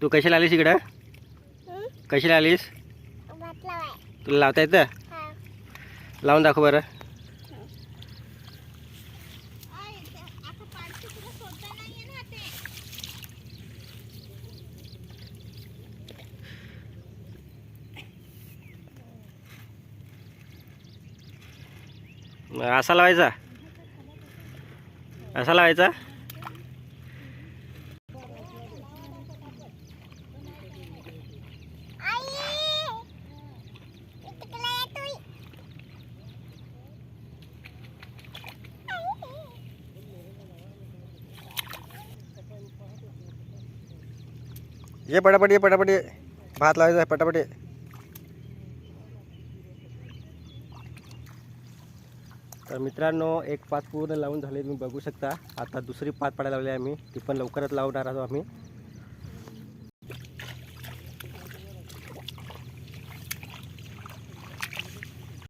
तू कशाला आलीस इकडं? कशाला आलीस? तुला लावता येतं? लावून दाखव बरं. असा लावायचा, असा लावायचा. ये पटापट, ये पटापट, ये भात लावायचा आहे पटापट. तर मित्रांनो, एक पात पूर्ण लावून झाले, तुम्ही बघू शकता. आता दुसरी पात पडायला लावली आम्ही, ती पण लवकरच लावणार आहोत आम्ही.